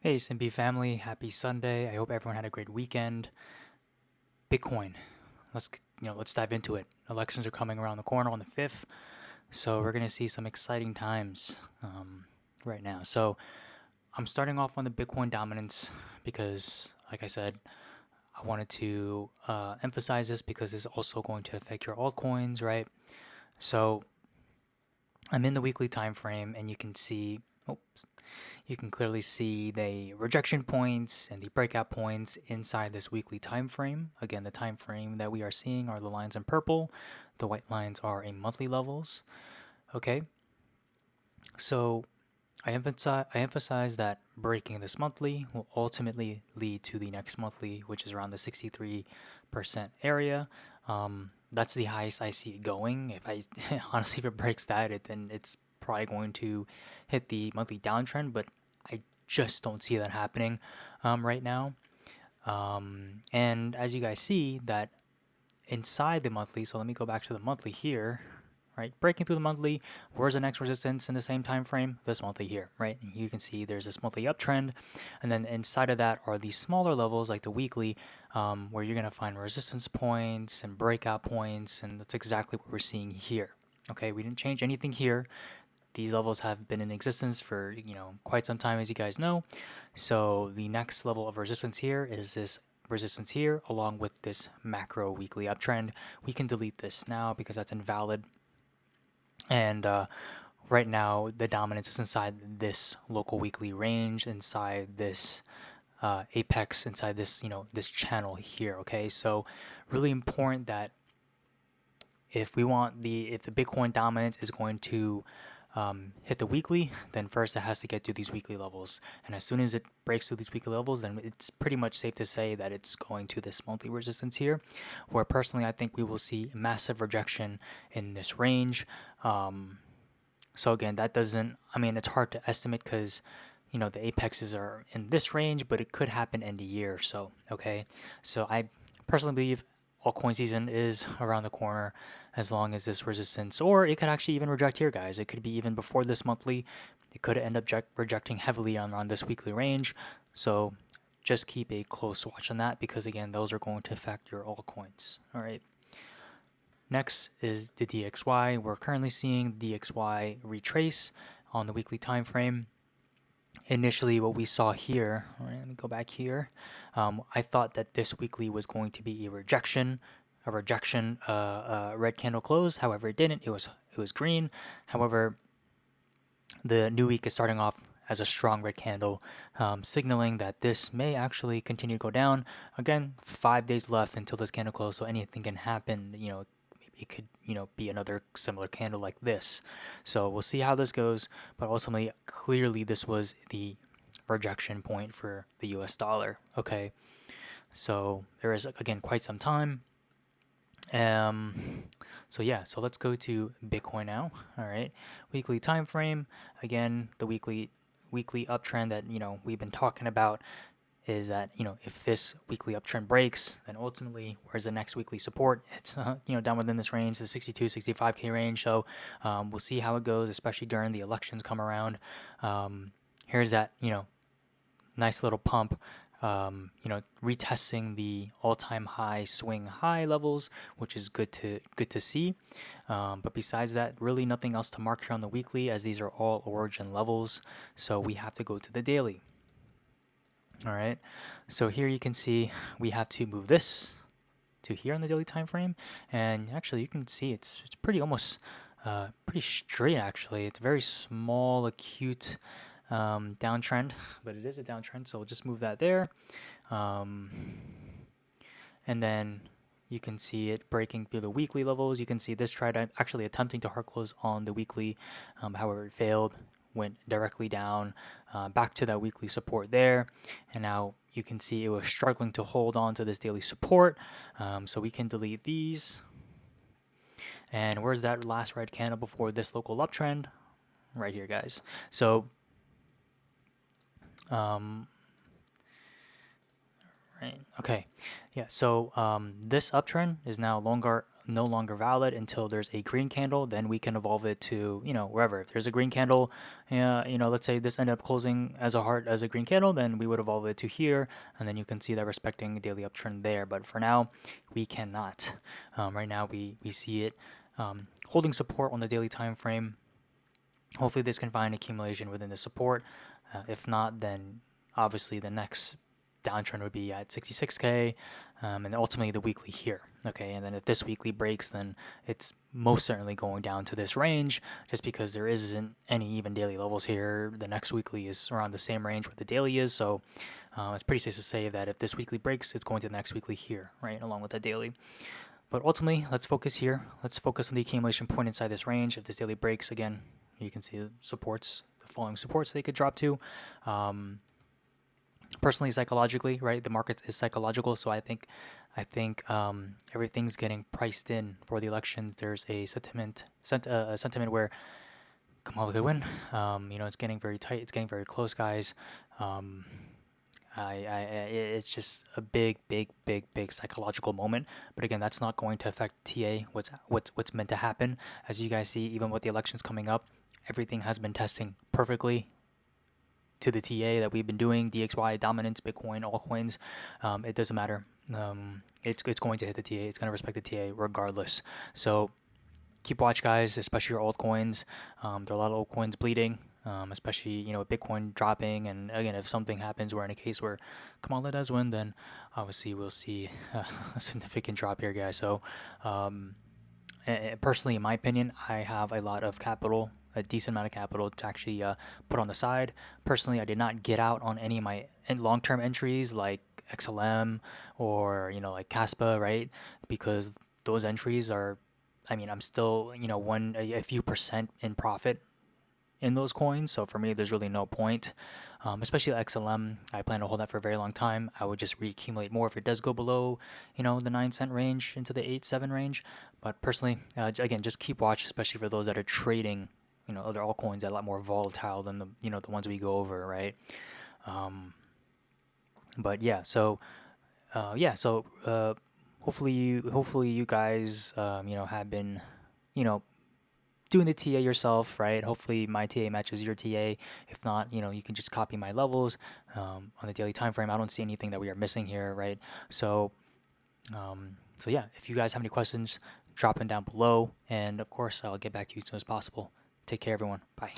Hey, Simpi family, happy Sunday. I hope everyone had a great weekend. Bitcoin. Let's dive into it. Elections are coming around the corner on the 5th, so we're going to see some exciting times right now. So, I'm starting off on the Bitcoin dominance because, like I said, I wanted to emphasize this because it's also going to affect your altcoins, right? So, I'm in the weekly time frame and you can see oops, you can clearly see the rejection points and the breakout points inside this weekly time frame. Again, the time frame that we are seeing are the lines in purple. The white lines are in monthly levels. Okay, so I emphasize that breaking this monthly will ultimately lead to the next monthly, which is around the 63% area. That's the highest I see it going. If I honestly, if it breaks that, then it's probably going to hit the monthly downtrend, but I just don't see that happening right now. And as you guys see, that inside the monthly, so let me go back to the monthly here, right? Breaking through the monthly, where's the next resistance in the same time frame? This monthly here, right? You can see there's this monthly uptrend, and then inside of that are these smaller levels like the weekly, where you're gonna find resistance points and breakout points, and that's exactly what we're seeing here. Okay, we didn't change anything here. These levels have been in existence for quite some time, as you guys know. So the next level of resistance here is this resistance here, along with this macro weekly uptrend. We can delete this now because that's invalid. And right now, the dominance is inside this local weekly range, inside this apex, inside this this channel here. Okay, so really important that if the Bitcoin dominance is going to hit the weekly, then first it has to get to these weekly levels. And as soon as it breaks through these weekly levels, then it's pretty much safe to say that it's going to this monthly resistance here, where personally I think we will see massive rejection in this range. So again, that doesn't, I mean, it's hard to estimate because the apexes are in this range, but it could happen end of year. So, okay. So I personally believe altcoin season is around the corner as long as this resistance, or it could actually even reject here, guys. It could be even before this monthly. It could end up rejecting heavily on this weekly range. So just keep a close watch on that because again, those are going to affect your altcoins. All right. Next is the DXY. We're currently seeing the DXY retrace on the weekly time frame. Initially, what we saw here, all right, let me go back here. I thought that this weekly was going to be a red candle close. However, it didn't. It was green. However, the new week is starting off as a strong red candle, signaling that this may actually continue to go down. Again, 5 days left until this candle close, so anything can happen. It could be another similar candle like this. So we'll see how this goes, but ultimately, clearly, this was the rejection point for the US dollar. Okay, so there is again quite some time. um so yeah, so let's go to Bitcoin now. All right, weekly time frame. Again, the weekly uptrend that we've been talking about is that if this weekly uptrend breaks, then ultimately where's the next weekly support? It's down within this range, the 62 65k range. So we'll see how it goes, especially during the elections come around. Here's that nice little pump, retesting the all-time high swing high levels, which is good to see. But besides that, really nothing else to mark here on the weekly, as these are all origin levels. So we have to go to the daily. All right, so here you can see we have to move this to here on the daily time frame, and actually you can see it's pretty almost pretty straight. Actually, it's very small, acute downtrend, but it is a downtrend, so we'll just move that there. And then you can see it breaking through the weekly levels. You can see this tried actually attempting to hard close on the weekly, however it failed, went directly down, back to that weekly support there, and now you can see it was struggling to hold on to this daily support. So we can delete these. And where's that last red candle before this local uptrend? Right here, guys. So right, okay, yeah. So this uptrend is now no longer valid until there's a green candle. Then we can evolve it to, wherever. If there's a green candle, let's say this ended up closing as a heart as a green candle, then we would evolve it to here, and then you can see that respecting daily uptrend there. But for now, we cannot. Right now, we see it holding support on the daily time frame. Hopefully, this can find accumulation within the support. If not, then obviously the next downtrend would be at 66K, and ultimately the weekly here. Okay, and then if this weekly breaks, then it's most certainly going down to this range, just because there isn't any even daily levels here. The next weekly is around the same range where the daily is, so it's pretty safe to say that if this weekly breaks, it's going to the next weekly here, right, along with the daily. But ultimately, let's focus here. Let's focus on the accumulation point inside this range. If this daily breaks, again, you can see the supports, the following supports they could drop to. Personally, psychologically, right? The market is psychological, so I think everything's getting priced in for the elections. There's a sentiment where Kamala could win. It's getting very tight. It's getting very close, guys. It's just a big psychological moment. But again, that's not going to affect TA. What's meant to happen, as you guys see, even with the elections coming up, everything has been testing perfectly to the TA that we've been doing. DXY, dominance, Bitcoin, altcoins, it doesn't matter. It's going to hit the TA. It's going to respect the TA regardless. So keep watch, guys, especially your altcoins. There are a lot of altcoins bleeding, especially Bitcoin dropping. And again, if something happens, we're in a case where Kamala does win, then obviously we'll see a significant drop here, guys. So personally, in my opinion, I have a lot of capital, a decent amount of capital to actually put on the side. Personally, I did not get out on any of my long-term entries like XLM or like Caspa, right? Because those entries are, I'm still a few percent in profit in those coins. So for me, there's really no point, especially XLM. I plan to hold that for a very long time. I would just reaccumulate more if it does go below, the 9 cent range into the 8-7 range. But personally, again, just keep watch, especially for those that are trading, other altcoins that are a lot more volatile than the ones we go over, right? But yeah, so hopefully you guys, have been, doing the TA yourself, right? Hopefully my TA matches your TA. If not, you can just copy my levels on the daily time frame. I don't see anything that we are missing here, right? So yeah, if you guys have any questions, drop them down below, and of course I'll get back to you as soon as possible. Take care, everyone. Bye.